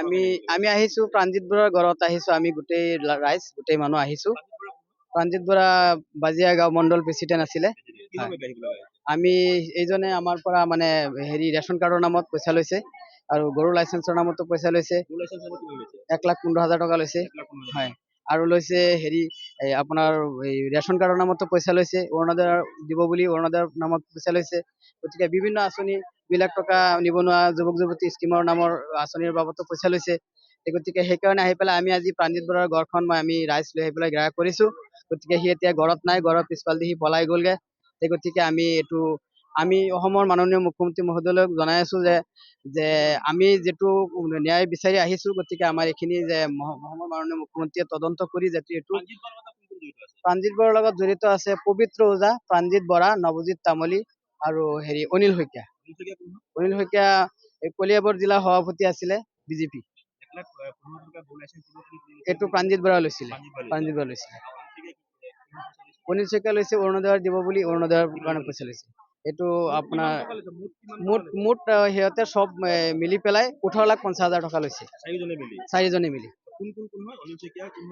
আমি আমি আহিছো প্ৰাণজিৎ বৰাৰ ঘৰত আহিছো। আমি গোটেই ৰাইজ গোটেই মানুহ আহিছো। প্ৰাণজিৎ বৰা বাজিয়া গাঁও মণ্ডল প্ৰেচিডেণ্ট আছিলে। হয়। আমি এইজনে আমাৰ পৰা মানে ৰেচন কাৰ্ডৰ নামত পইচা লৈছে আৰু গৰু লাইচেন্সৰ নামতো পইচা লৈছে। 1,15,000 টকা লৈছে। হয়। আৰু লৈছে আপোনাৰ ৰেচন কাৰ্ডৰ নামতো পইচা লৈছে। অৰুণোদয় দিব বুলি অৰুণোদয়ৰ নামত পইচা লৈছে। গতিকে বিভিন্ন আঁচনি বিলাক টকা নিবনুৱা যুৱক যুৱতী স্কিমৰ নামৰ আঁচনিৰ বাবতো পইচা লৈছে। গতিকে সেইকাৰণে আহি পেলাই আমি আজি প্ৰাণজিৎ বৰাৰ ঘৰখন আমি ৰাইজ লৈ আহি পেলাই গ্ৰাহক কৰিছো। গতিকে সি এতিয়া ঘৰত নাই, ঘৰৰ পিছফালেদি সি পলাই গ'লগে। গতিকে আমি অসমৰ মাননীয় মুখ্যমন্ত্ৰী মহোদয়ক জনাই আছো যে আমি যিটো ন্যায় বিচাৰি আহিছো। গতিকে আমাৰ এইখিনি যে অসমৰ মাননীয় মুখ্যমন্ত্ৰীয়ে তদন্ত কৰি যাতে এইটো প্ৰাণজিৎ বৰাৰ লগত জড়িত আছে পবিত্ৰ ওজা, প্ৰাণজিৎ বৰা, নৱজিৎ তামুলী আৰু অনিল শইকীয়া। অনিল শইকীয়া কলিয়াবৰ জিলা সভাপতি আছিলে বিজেপি। এইটো প্ৰাণজিৎ বৰা লৈছিলে। অনিল শইকীয়া লৈছে অৰুণোদয় দিব বুলি অৰুণোদয়ৰ কাৰণে পইচা লৈছে। এইটো আপোনাৰ মুঠ সিহঁতে চব মিলি পেলাই 18,50,000 টকা লৈছে। চাৰিজনে মিলি।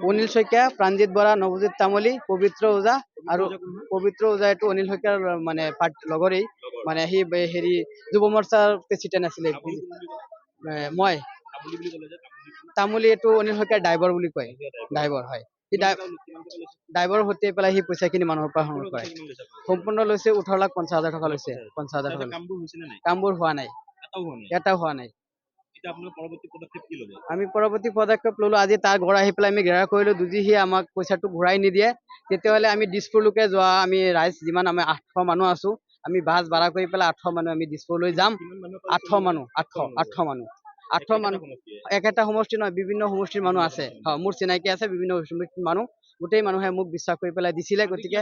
অনিল শইকীয়া, প্ৰাণজিৎ বৰা, নৱজিৎ তামুলী, পবিত্ৰ ওজা আৰু পবিত্ৰ ওজা এইটো অনিল শইকীয়াৰ মানে লগৰেই। মানে সি যুৱ মৰ্চাৰ প্ৰেচিডেণ্ট আছিলে। মই তামুলী এইটো অনিল শইকীয়াৰ ড্ৰাইভাৰ বুলি কয়। ড্ৰাইভাৰ হয়। সি ড্ৰাইভাৰৰ সৈতে পেলাই সি পইচাখিনি মানুহৰ পৰা সংগ্ৰহ কৰে। সম্পূৰ্ণ লৈছে 18,50,000 টকা লৈছে। 50,000 টকা। কামবোৰ হোৱা নাই, এটাও হোৱা নাই। আমি পৰৱৰ্তী পদক্ষেপ ললো। আজি তাৰ ঘৰ আহি পেলাই আমি ঘেৰাও কৰিলো। যদি সি আমাক পইচাটো ঘূৰাই নিদিয়ে তেতিয়াহ'লে আমি দিছপুৰলৈকে যোৱা আমি ৰাইজ যিমান আমি 800 মানুহ আছো, আমি বাছ ভাড়া কৰি পেলাই 800 মানুহ আমি দিছপুৰলৈ যাম। 800 মানুহ একেটা সমষ্টি নহয়, বিভিন্ন সমষ্টিৰ মানুহ আছে। মোৰ চিনাকি আছে বিভিন্ন সমষ্টিৰ মানুহ। গোটেই মানুহে মোক বিশ্বাস কৰি পেলাই দিছিলে। গতিকে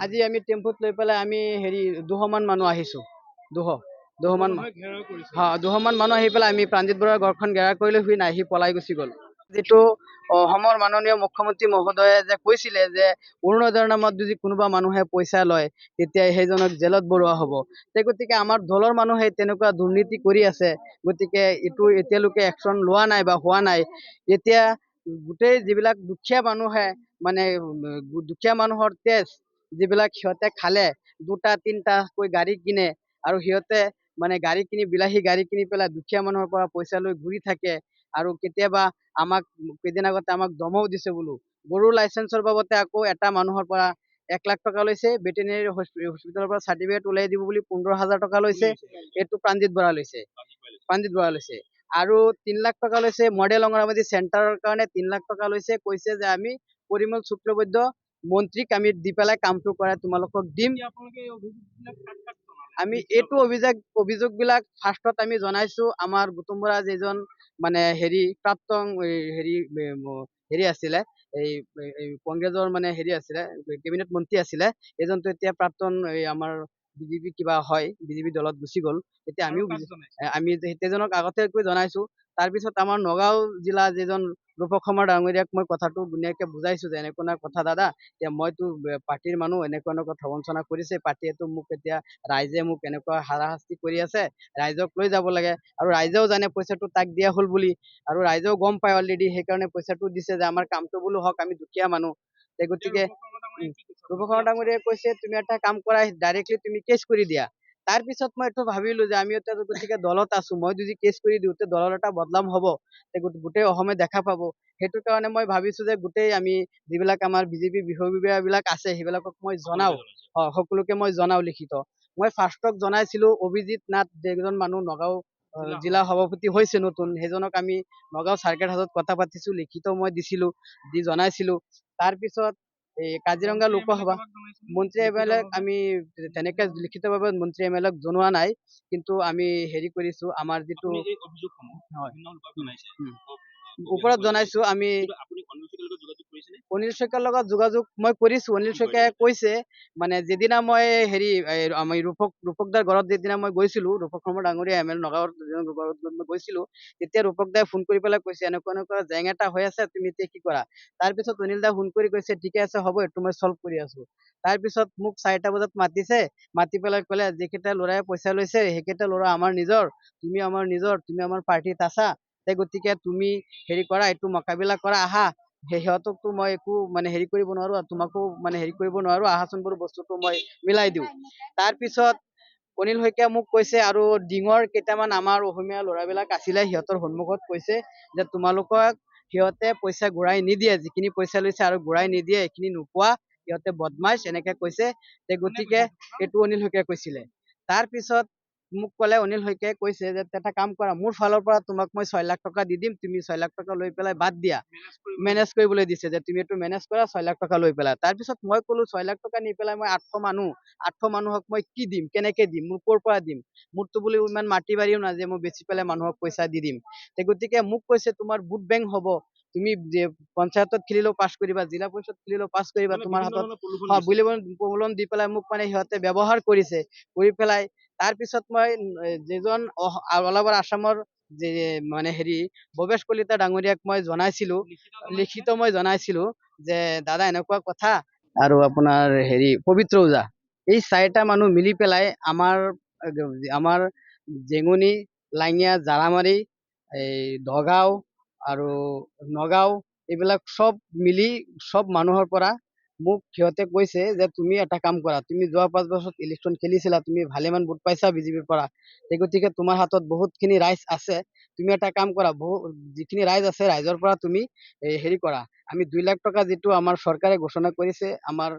আজি আমি টেম্পুত লৈ পেলাই আমি 200 মান মানুহ আহিছো। 200 মান মানুহ আহি পেলাই আমি প্ৰাণজিৎ বৰাৰ ঘৰখন ঘেৰাও কৰিলো। সি নাই, সি পলাই গুচি গ'ল। যিটো অসমৰ মাননীয় মুখ্যমন্ত্ৰী মহোদয়ে যে কৈছিলে যে অৰুণোদয়ৰ নামত যদি কোনোবা মানুহে পইচা লয় তেতিয়া সেইজনক জেলত ভৰোৱা হ'ব। গতিকে আমাৰ দলৰ মানুহে তেনেকুৱা দুৰ্নীতি কৰি আছে। গতিকে এইটো এতিয়ালৈকে একচন লোৱা নাই বা হোৱা নাই। এতিয়া গোটেই যিবিলাক দুখীয়া মানুহে মানে দুখীয়া মানুহৰ তেজ যিবিলাক সিহঁতে খালে, 2-3টাকৈ গাড়ী কিনে আৰু সিহঁতে মানে গাড়ী কিনি বিলাহী গাড়ী কিনি পেলাই দুখীয়া মানুহৰ পৰা পইচা লৈ ঘূৰি থাকে। আৰু কেতিয়াবা আমাক কেইদিন আগতে আমাক দমও দিছে বোলো। গৰু লাইচেন্সৰ বাবতে আকৌ এটা মানুহৰ পৰা 1 লাখ টকা লৈছে। ভেটেনেৰী হস্পিটেলৰ পৰা চাৰ্টিফিকেট ওলাই দিব বুলি 15,000 টকা লৈছে। এইটো প্ৰাণজিৎ বৰা লৈছে। আৰু 3 লাখ টকা লৈছে মডেল অংগনবাদী চেণ্টাৰৰ কাৰণে। 3 লাখ টকা লৈছে। কৈছে যে আমি পৰিমল শুক্লবৈদ্য মন্ত্ৰীক আমি দি পেলাই কামটো কৰাই তোমালোকক দিম। আমি এইটো অভিযোগ বিলাক ফাৰ্ষ্টত আমি জনাইছো আমাৰ গুটুম্বৰা যিজন মানে প্ৰাক্তন আছিলে, কংগ্ৰেছৰ মানে আছিলে, কেবিনেট মন্ত্ৰী আছিলে। এজনটো এতিয়া প্ৰাক্তন আমাৰ বিজেপি কিবা হয়, বিজেপি দলত গুচি গ'ল। এতিয়া আমি সেইজনক আগতীয়াকৈ জনাইছো। তাৰপিছত আমাৰ নগাঁও জিলা যিজন ৰূপক শৰ্মা ডাঙৰীয়াক মই কথাটো ধুনীয়াকে বুজাইছো যে এনেকুৱা কথা দাদা, এতিয়া মইতো পাৰ্টিৰ মানুহ, এনেকুৱা ধৱংসনা কৰিছে পাৰ্টিয়েতো মোক। এতিয়া ৰাইজে মোক এনেকুৱা হাৰাশাস্তি কৰি আছে, ৰাইজক লৈ যাব লাগে। আৰু ৰাইজেও জানে পইচাটো তাক দিয়া হ'ল বুলি, আৰু ৰাইজেও গম পায় অলৰেডি। সেইকাৰণে পইচাটো দিছে যে আমাৰ কামটো বোলো হওক, আমি দুখীয়া মানুহ। গতিকে ৰূপক শৰ্মা ডাঙৰীয়াই কৈছে তুমি এটা কাম কৰা, ডাইৰেক্টলি তুমি কেছ কৰি দিয়া। তাৰ পিছত মই এইটো ভাবিলো যে আমি এতিয়া গতিকে দলত আছো, মই যদি কেছ কৰি দিওঁ দলৰ এটা বদনাম হব, গোটেই অসমে দেখা পাব। সেইটো কাৰণে মই ভাবিছো যে গোটেই আমি যিবিলাক আমাৰ বিজেপি বিষয় বিলাক আছে সেইবিলাকক মই জনাও। সকলোকে মই জনাও লিখিত। মই ফাৰ্ষ্টক জনাইছিলো অভিজিত নাথ, যিজন মানুহ নগাঁও জিলা সভাপতি হৈছে নতুন, সেইজনক আমি নগাঁও চাৰ্কেট হাউচত কথা পাতিছো, লিখিত মই দিছিলো, দি জনাইছিলো। তাৰপিছত কাজিৰঙা লোকসভা মন্ত্ৰী MLA আমি তেনেকে লিখিতভাৱে মন্ত্ৰী MLA জনোৱা নাই, কিন্তু আমি কৰিছো আমাৰ যিটো ওপৰত জনাইছো আমি অনিল শইকীয়াৰ লগত যোগাযোগ মই কৰিছো। অনিল শইকীয়াই কৈছে মানে যেদিনা মই হেৰি আমি ৰূপকদাৰ ঘৰত যেদিনা মই গৈছিলো, ৰূপক শৰ্মা ডাঙৰীয়া ML নগাঁৱৰ ঘৰত মই গৈছিলো, তেতিয়া ৰূপক দাই ফোন কৰি পেলাই কৈছে এনেকুৱা এনেকুৱা জেং এটা হৈ আছে, তুমি এতিয়া কি কৰা। তাৰপিছত অনিল দাই ফোন কৰি কৈছে ঠিকে আছে হ'ব, এইটো মই চল্ভ কৰি আছো। তাৰপিছত মোক 4টা বজাত মাতিছে, মাতি পেলাই ক'লে যিকেইটা ল'ৰাই পইচা লৈছে সেইকেইটা ল'ৰা আমাৰ নিজৰ, তুমি আমাৰ নিজৰ, তুমি আমাৰ পাৰ্টিত আছা, গতিকে তুমি হেৰি কৰা, এইটো মোকাবিলা কৰা, আহা। সিহঁতকতো মই একো মানে হেৰি কৰিব নোৱাৰো, আৰু তোমাকো মানে হেৰি কৰিব নোৱাৰো, আহাচোন বোলো বস্তুটো মই মিলাই দিওঁ। তাৰপিছত অনিল শইকীয়া মোক কৈছে আৰু ডিঙৰ কেইটামান আমাৰ অসমীয়া ল'ৰাবিলাক আছিলে, সিহঁতৰ সন্মুখত কৈছে যে তোমালোকক সিহঁতে পইচা ঘূৰাই নিদিয়ে, যিখিনি পইচা লৈছে আৰু ঘূৰাই নিদিয়ে, এইখিনি নোপোৱা, সিহঁতে বদমাইছ, এনেকে কৈছে। গতিকে এইটো অনিল শইকীয়াই কৈছিলে। তাৰপিছত মোক ক'লে অনিল শইকীয়াই কৈছে যে এটা কাম কৰা, মোৰ ফালৰ পৰা তোমাক মই 6 লাখ টকা দি দিম, তুমি 6 লাখ টকা লৈ পেলাই বাদ দিয়া, মেনেজ কৰিবলৈ দিছে যে তুমি এইটো মেনেজ কৰা 6 লাখ টকা লৈ পেলাই। তাৰপিছত মই ক'লো 6 লাখ টকা নি পেলাই মই 800 মানুহক মই কি দিম, কেনেকে দিম, মোৰ ক'ৰ পৰা দিম, মোৰতো বোলে ইমান মাটি বাৰীও নাই যে মই বেচি পেলাই মানুহক পইচা দি দিম। গতিকে মোক কৈছে তোমাৰ ভোট বেংক হ'ব, তুমি পঞ্চায়তত খেলিলেও পাছ কৰিবা, জিলা পৰিষদ খেলিলেও পাছ কৰিবা, তোমাৰ হাতত বুলি প্ৰলোভন দি পেলাই মোক মানে সিহঁতে ব্যৱহাৰ কৰিছে, কৰি পেলাই তাৰপিছত মই যিজন অলপৰ আছামৰ যে মানে হেৰি ভৱেশ কলিতা ডাঙৰীয়াক মই জনাইছিলো, লিখিত মই জনাইছিলো যে দাদা এনেকুৱা কথা, আৰু আপোনাৰ হেৰি পবিত্ৰ ওজা, এই 4টা মানুহ মিলি পেলাই আমাৰ জেঙুনি, লাঙিয়া, জাৰামাৰী, এই ধগাঁও আৰু নগাঁও, এইবিলাক চব মিলি চব মানুহৰ পৰা মোক সিহঁতে কৈছে যে তুমি এটা কাম কৰা, তুমি যোৱা 5 বছৰত ইলেকশ্যন খেলিছিলা, তুমি ভালেমান ভোট পাইছা বিজেপিৰ পৰা, গতিকে তোমাৰ হাতত বহুতখিনি ৰাইজ আছে, তুমি এটা কাম কৰা, যিখিনি ৰাইজ আছে ৰাইজৰ পৰা তুমি হেৰি কৰা, আমি 2 লাখ টকা যিটো আমাৰ চৰকাৰে ঘোষণা কৰিছে, আমাৰ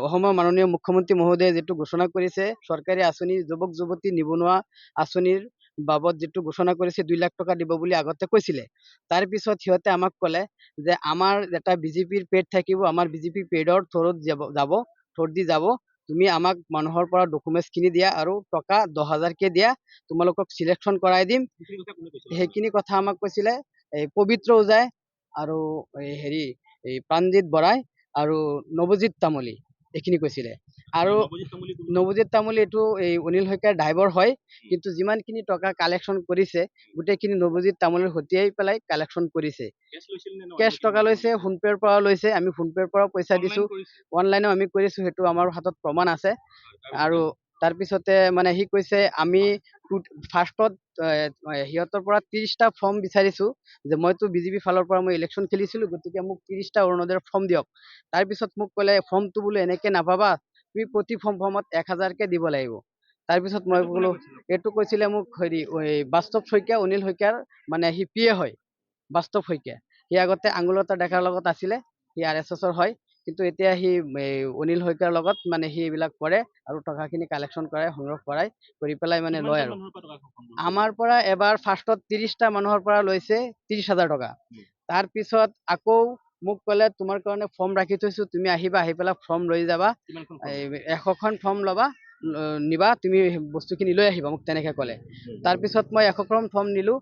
অসমৰ মাননীয় মুখ্যমন্ত্ৰী মহোদয়ে যিটো ঘোষণা কৰিছে চৰকাৰী আঁচনি, যুৱক যুৱতী নিবনুৱা আঁচনিৰ বাবদ যিটো ঘোষণা কৰিছে 2 লাখ টকা দিব বুলি আগতে কৈছিলে। তাৰপিছত সিহঁতে আমাক ক'লে যে আমাৰ এটা বিজেপিৰ পেড থাকিব, আমাৰ বিজেপি পেডৰ থ্ৰুত যাব, থ্ৰুত দি যাব, তুমি আমাক মানুহৰ পৰা ডকুমেণ্টছ খিনি দিয়া আৰু টকা 10,000কে দিয়া, তোমালোকক চিলেকশ্যন কৰাই দিম। সেইখিনি কথা আমাক কৈছিলে এই পবিত্ৰ ওজাই আৰু হেৰি এই প্ৰাণজিৎ বৰাই আৰু নৱজিৎ তামুলী, এইখিনি কৈছিলে। আৰু নৱজিৎ তামুলী এইটো এই অনিল শইকীয়াৰ ড্ৰাইভাৰ হয়, কিন্তু যিমানখিনি টকা কালেকশ্যন কৰিছে গোটেইখিনি নৱজিৎ তামুলীৰ সতিয়াই পেলাই কালেকশ্যন কৰিছে। কেছ টকা লৈছে, ফোনপেৰ পৰা লৈছে, আমি ফোনপেৰ পৰা পইচা দিছো, অনলাইনেও আমি কৰিছো, সেইটো আমাৰ হাতত প্ৰমাণ আছে। আৰু তাৰপিছতে মানে সি কৈছে আমি ফাৰ্ষ্টত সিহঁতৰ পৰা 30টা ফৰ্ম বিচাৰিছো, যে মইতো বিজেপি ফালৰ পৰা মই ইলেকশ্যন খেলিছিলো, গতিকে মোক 30টা অৰুণোদয়ৰ ফৰ্ম দিয়ক। তাৰপিছত মোক ক'লে ফৰ্মটো বোলে এনেকে নাপাবা, তুমি প্ৰতি ফৰ্মত 1,000কে দিব লাগিব। তাৰপিছত মই বোলো, এইটো কৈছিলে মোক হেৰি বাস্তৱ শইকীয়া, অনিল শইকীয়াৰ মানে সি PA হয়, বাস্তৱ শইকীয়া। সি আগতে আঙুলতা ডেকাৰ লগত আছিলে, সি RSSৰ হয়, কিন্তু এতিয়া সি অনিল শইকীয়াৰ লগত মানে সি এইবিলাক কৰে আৰু টকাখিনি কালেকশ্যন কৰাই, সংগ্ৰহ কৰি পেলাই মানে লয়। আৰু আমাৰ পৰা এবাৰ ফাৰ্ষ্টত 30টা মানুহৰ পৰা লৈছে 30,000 টকা। তাৰপিছত আকৌ মোক ক'লে তোমাৰ কাৰণে ফৰ্ম ৰাখি থৈছো, তুমি আহিবা, আহি পেলাই ফৰ্ম লৈ যাবা, 100খন ফৰ্ম ল'বা, নিবা, তুমি বস্তুখিনি লৈ আহিবা, মোক তেনেকে ক'লে। তাৰপিছত মই 100খন ফৰ্ম নিলো,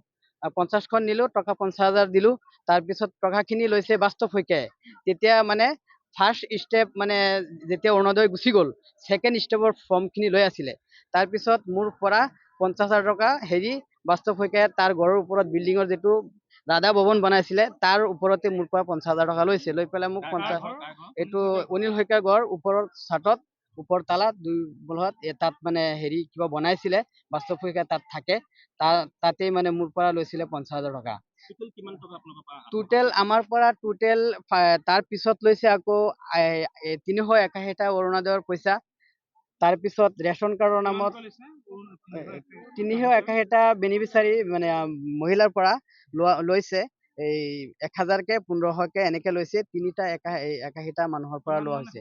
50খন নিলো, টকা 50,000 দিলো। তাৰপিছত টকাখিনি লৈছে বাস্তৱ শইকীয়াই। তেতিয়া মানে ফাৰ্ষ্ট ষ্টেপ মানে যেতিয়া অৰুণোদয় গুচি গ'ল, ছেকেণ্ড ষ্টেপৰ ফৰ্মখিনি লৈ আছিলে। তাৰপিছত মোৰ পৰা 50,000 টকা হেৰি বাস্তৱ শইকীয়াই তাৰ ঘৰৰ ওপৰত বিল্ডিঙৰ যিটো ৰাধা ভৱন বনাইছিলে তাৰ ওপৰতে মোৰ পৰা 50,000 টকা লৈছে, লৈ পেলাই মোক এইটো অনিল শইকীয়াৰ ঘৰ ওপৰৰ চাটত, ওপৰ তালাত 2 বলহত, তাত মানে হেৰি কিবা বনাইছিলে, বাস্তৱ শইকীয়া তাত থাকে, তাতেই মানে মোৰ পৰা লৈছিলে 50,000 টকা। টোটেল আমাৰ পৰা তাৰ পিছত লৈছে আকৌ 381টা অৰুণোদয়ৰ পইচা। তাৰপিছত ৰেচন কাৰ্ডৰ নামত 381টা বেনিফিচাৰী মানে মহিলাৰ পৰা লৈছে, এই 1,000কে, 1,500কে এনেকে লৈছে, 81টা মানুহৰ পৰা লোৱা হৈছে।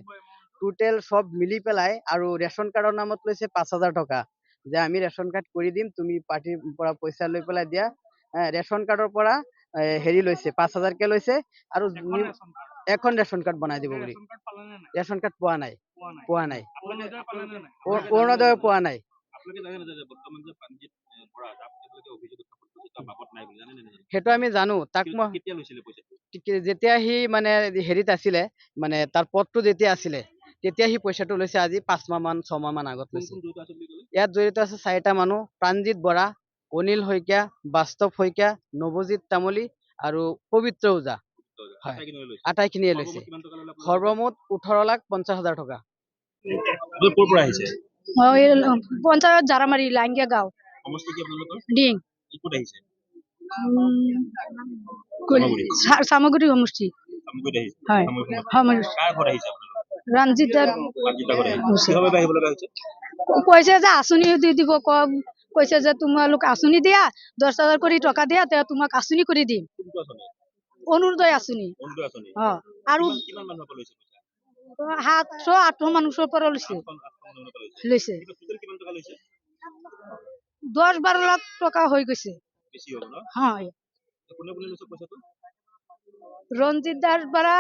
টোটেল চব মিলি পেলাই আৰু ৰেচন কাৰ্ডৰ নামত লৈছে 5,000 টকা, যে আমি ৰেচন কাৰ্ড কৰি দিম, তুমি পাৰ্টিৰ পৰা পইচা লৈ পেলাই দিয়া। ৰেচন কাৰ্ডৰ পৰা হেৰি লৈছে 5,000কে লৈছে, আৰু এখন ৰেচন কাৰ্ড বনাই দিব বুলি। ৰেচন কাৰ্ড পোৱা নাই, অৰুণোদয় পোৱা নাই। নাই বুলি জানে নে নাজানে? সেইটো আমি জানো। তাক মই কেতিয়া লৈছিলে পইচাটো? যেতিয়া সি মানে হেৰিত আছিলে, মানে তাৰ পদটো যেতিয়া আছিলে, তেতিয়া সি পইচাটো লৈছে। আজি 5 মাহ মান 6 মাহ মান আগত কোন লৈছে। কোন জড়িত আছে বুলি ক'লে? ইয়াত জড়িত আছে 4টা মানুহ: প্ৰাণজিৎ বৰা, অনিল শইকীয়া, বাস্তৱ শইকীয়া, নৱজিৎ তামুলী আৰু পবিত্ৰ ওজা। হয়, আটাইখিনি লৈছে। আটাইখিনিয়ে সৰ্বমুঠ লৈছে। কিমান টকা ল'লে আপোনালোকৰ? সৰ্বমুঠ 18,50,000 টকা। আপুনি ক'ৰ পৰা আহিছে? পঞ্চায়ত জাৰামাৰী লাইঙ্গিয়া গাঁও সমষ্টি কি আপোনালোকৰ? ডিং ক'ত আহিছে? চামগুৰি সমষ্টি সামগুৰিত আহিছে। হয় সামগুৰি সমষ্টি। হয় কাৰ ঘৰত আহিছে আপোনালোক? ৰঞ্জিতৰ ৰাজিতা ঘৰত আহিছে। কিহৰ বাবে আহিব লগা হৈছে? কৈছে যে আঁচনি দি দিব, কৈছে যে তোমালোক আঁচনি দিয়া, 10,000 কৰি টকা দিয়া, তেওঁ তোমাক আঁচনি কৰি দিম। কোনটো আঁচনি? অৰুণোদয় আঁচনি। অৰুণোদয় আঁচনি। আৰু কিমান মানুহৰ পৰা লৈছে পইচা? 700-800 মানুহৰ পৰা লৈছে। 800 মানুহৰ পৰা লৈছে। লৈছে টোটেল কিমান টকা লৈছে? 10-12 লাখ টকা হৈ গৈছে। বেছি হ'ল ন? হয়। কোনে কোনে লৈছে পইচাটো? ৰঞ্জিত দাস বৰা,